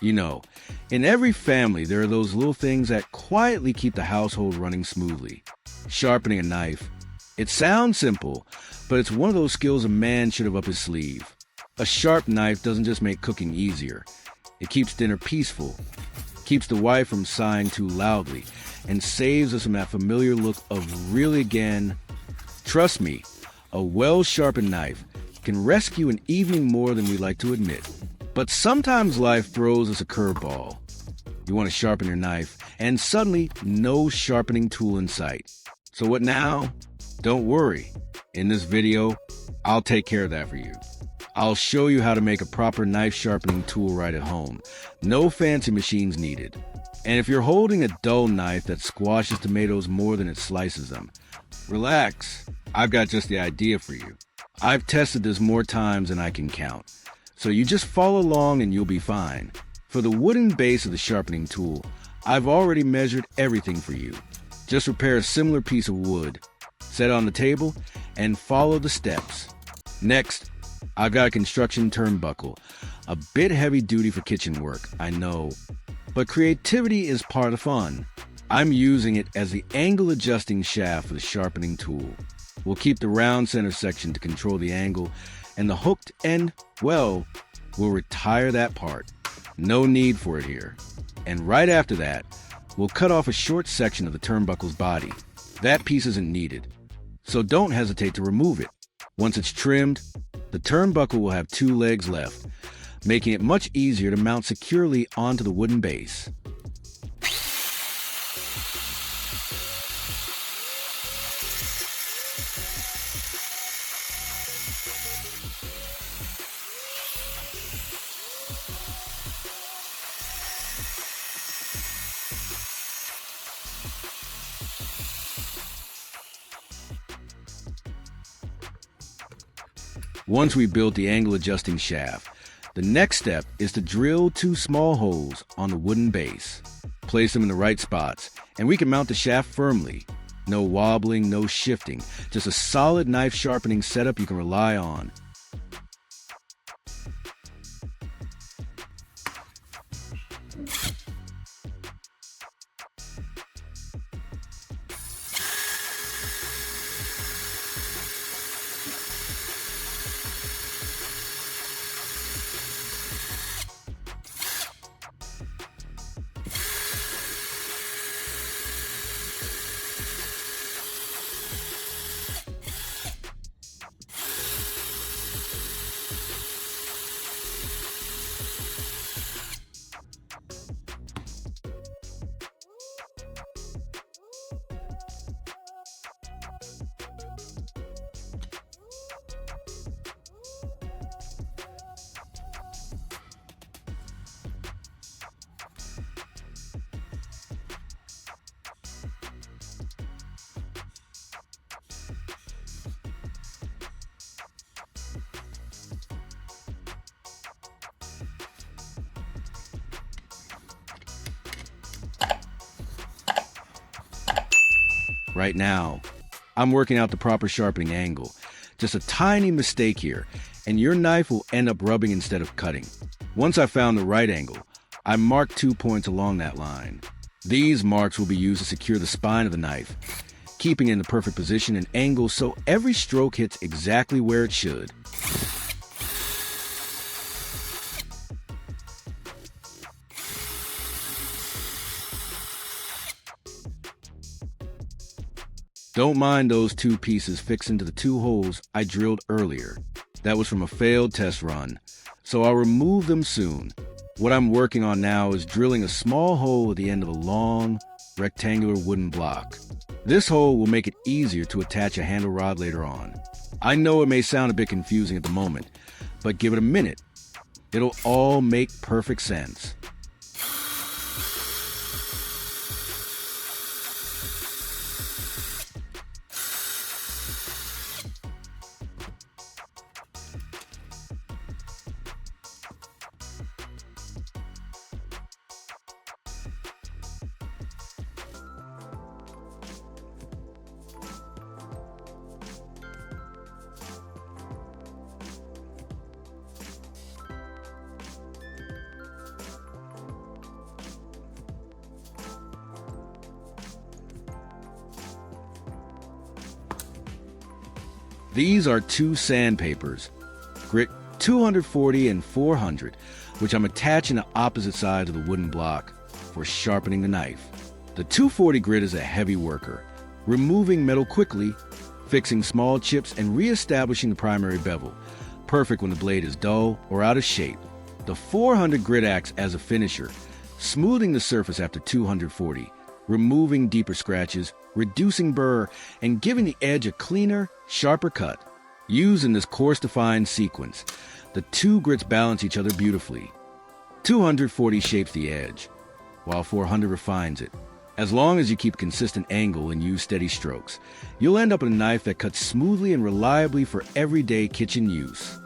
You know, in every family, there are those little things that quietly keep the household running smoothly. Sharpening a knife. It sounds simple, but it's one of those skills a man should have up his sleeve. A sharp knife doesn't just make cooking easier. It keeps dinner peaceful, keeps the wife from sighing too loudly, and saves us from that familiar look of really again. Trust me, a well-sharpened knife can rescue an evening more than we like to admit. But sometimes life throws us a curveball. You want to sharpen your knife, and suddenly no sharpening tool in sight. So what now? Don't worry. In this video, I'll take care of that for you. I'll show you how to make a proper knife sharpening tool right at home. No fancy machines needed. And if you're holding a dull knife that squashes tomatoes more than it slices them, relax. I've got just the idea for you. I've tested this more times than I can count. So you just follow along and you'll be fine. For the wooden base of the sharpening tool, I've already measured everything for you. Just prepare a similar piece of wood, set it on the table, and follow the steps. Next, I've got a construction turnbuckle. A bit heavy duty for kitchen work, I know. But creativity is part of the fun. I'm using it as the angle adjusting shaft for the sharpening tool. We'll keep the round center section to control the angle, and the hooked end, well, we'll retire that part. No need for it here. And right after that, we'll cut off a short section of the turnbuckle's body. That piece isn't needed, so don't hesitate to remove it. Once it's trimmed, the turnbuckle will have 2 legs left, making it much easier to mount securely onto the wooden base. Once we built the angle adjusting shaft, the next step is to drill 2 small holes on the wooden base. Place them in the right spots, and we can mount the shaft firmly. No wobbling, no shifting, just a solid knife sharpening setup you can rely on. Right now, I'm working out the proper sharpening angle. Just a tiny mistake here, and your knife will end up rubbing instead of cutting. Once I found the right angle, I marked 2 points along that line. These marks will be used to secure the spine of the knife, keeping it in the perfect position and angle so every stroke hits exactly where it should. Don't mind those 2 pieces fixed into the 2 holes I drilled earlier. That was from a failed test run, so I'll remove them soon. What I'm working on now is drilling a small hole at the end of a long, rectangular wooden block. This hole will make it easier to attach a handle rod later on. I know it may sound a bit confusing at the moment, but give it a minute. It'll all make perfect sense. These are two sandpapers, grit 240 and 400, which I'm attaching to opposite sides of the wooden block for sharpening the knife. The 240 grit is a heavy worker, removing metal quickly, fixing small chips, and re-establishing the primary bevel, perfect when the blade is dull or out of shape. The 400 grit acts as a finisher, smoothing the surface after 240, removing deeper scratches, reducing burr, and giving the edge a cleaner, sharper cut. Used in this course-defined sequence, the two grits balance each other beautifully. 240 shapes the edge, while 400 refines it. As long as you keep a consistent angle and use steady strokes, you'll end up with a knife that cuts smoothly and reliably for everyday kitchen use.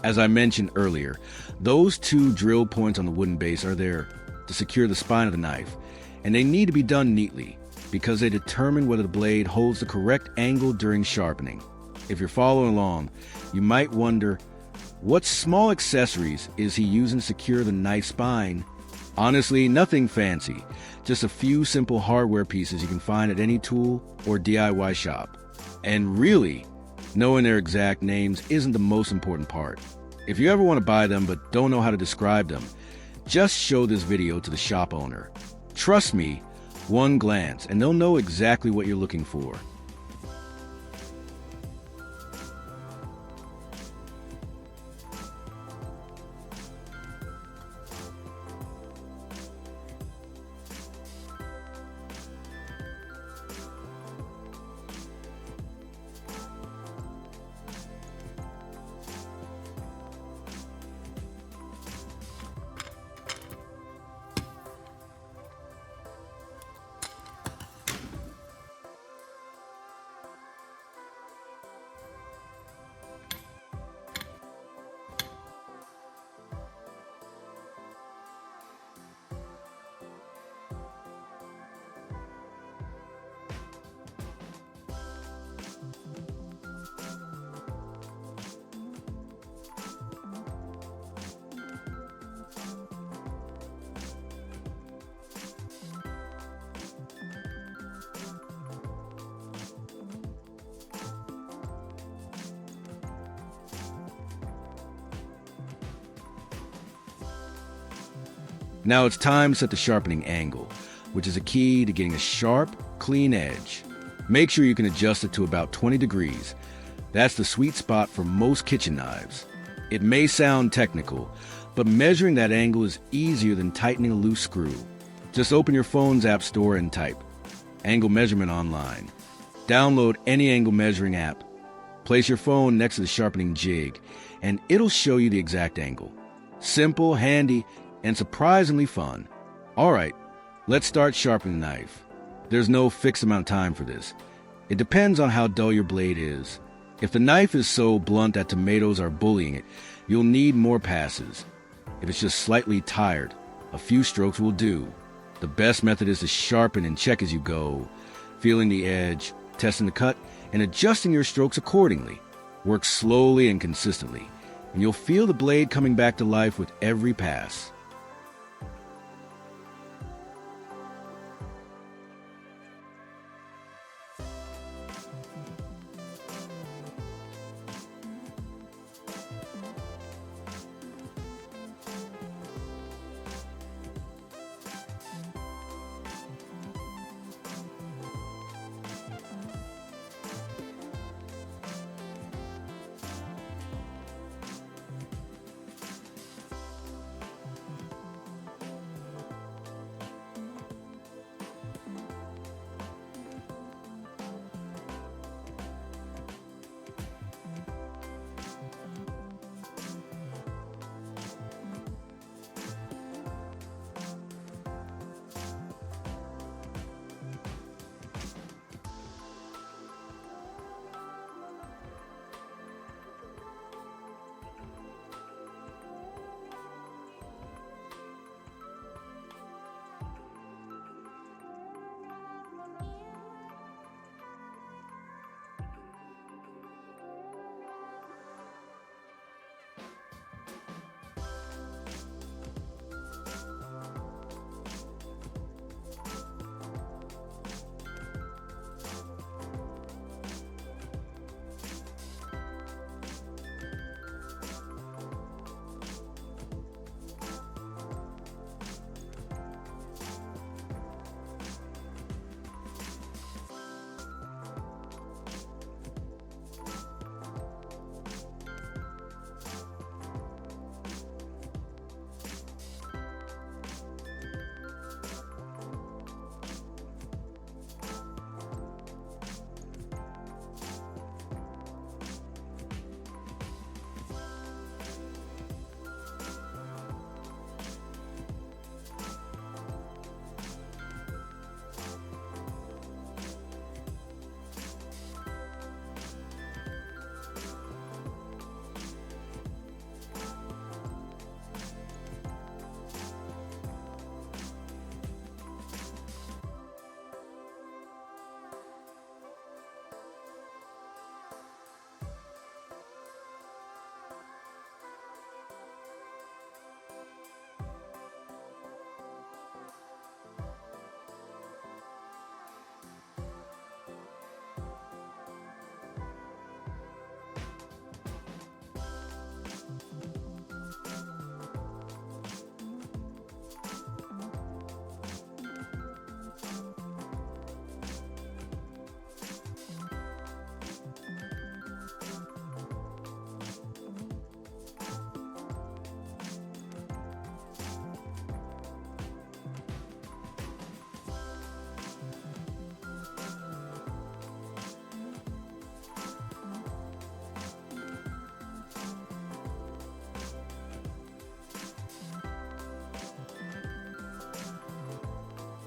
As I mentioned earlier, those two drill points on the wooden base are there to secure the spine of the knife, and they need to be done neatly because they determine whether the blade holds the correct angle during sharpening. If you're following along, you might wonder, what small accessories is he using to secure the knife spine? Honestly, nothing fancy, just a few simple hardware pieces you can find at any tool or DIY shop. And really, knowing their exact names isn't the most important part. If you ever want to buy them but don't know how to describe them, just show this video to the shop owner. Trust me, one glance, and they'll know exactly what you're looking for. Now it's time to set the sharpening angle, which is a key to getting a sharp, clean edge. Make sure you can adjust it to about 20 degrees. That's the sweet spot for most kitchen knives. It may sound technical, but measuring that angle is easier than tightening a loose screw. Just open your phone's app store and type Angle Measurement online. Download any angle measuring app. Place your phone next to the sharpening jig, and it'll show you the exact angle. Simple, handy, and surprisingly fun. All right, let's start sharpening the knife. There's no fixed amount of time for this. It depends on how dull your blade is. If the knife is so blunt that tomatoes are bullying it, you'll need more passes. If it's just slightly tired, a few strokes will do. The best method is to sharpen and check as you go, feeling the edge, testing the cut, and adjusting your strokes accordingly. Work slowly and consistently, and you'll feel the blade coming back to life with every pass.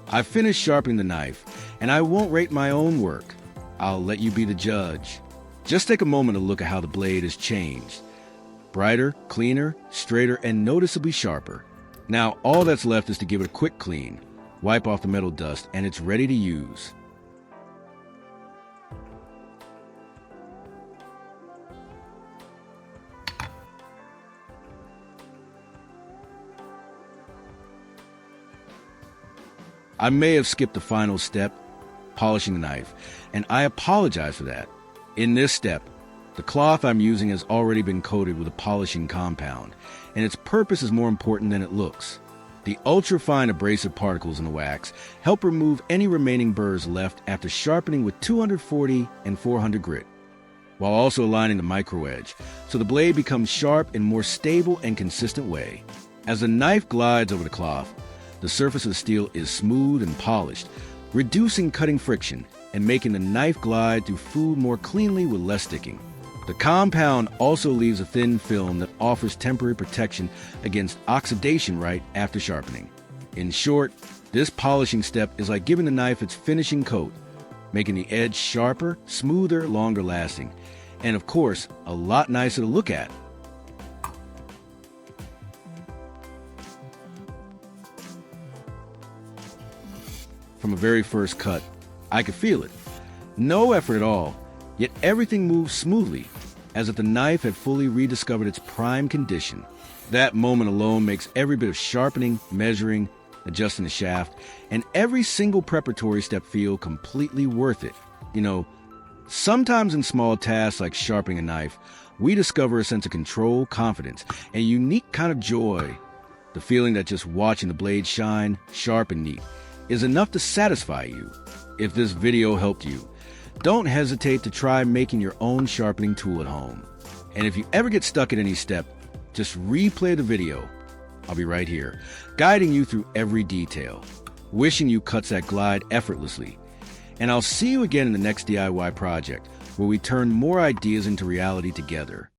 I've finished sharpening the knife, and I won't rate my own work. I'll let you be the judge. Just take a moment to look at how the blade has changed. Brighter, cleaner, straighter, and noticeably sharper. Now, all that's left is to give it a quick clean. Wipe off the metal dust, and it's ready to use. I may have skipped the final step, polishing the knife, and I apologize for that. In this step, the cloth I'm using has already been coated with a polishing compound, and its purpose is more important than it looks. The ultra-fine abrasive particles in the wax help remove any remaining burrs left after sharpening with 240 and 400 grit, while also aligning the micro edge, so the blade becomes sharp in a more stable and consistent way. As the knife glides over the cloth, the surface of the steel is smooth and polished, reducing cutting friction and making the knife glide through food more cleanly with less sticking. The compound also leaves a thin film that offers temporary protection against oxidation right after sharpening. In short, this polishing step is like giving the knife its finishing coat, making the edge sharper, smoother, longer lasting, and of course, a lot nicer to look at. From a very first cut, I could feel it. No effort at all, yet everything moves smoothly, as if the knife had fully rediscovered its prime condition. That moment alone makes every bit of sharpening, measuring, adjusting the shaft, and every single preparatory step feel completely worth it. You know, sometimes in small tasks like sharpening a knife, we discover a sense of control, confidence, and a unique kind of joy. The feeling that just watching the blade shine, sharp and neat, is enough to satisfy you. If this video helped you, don't hesitate to try making your own sharpening tool at home. And if you ever get stuck at any step, just replay the video. I'll be right here, guiding you through every detail, wishing you cuts that glide effortlessly. And I'll see you again in the next DIY project, where we turn more ideas into reality together.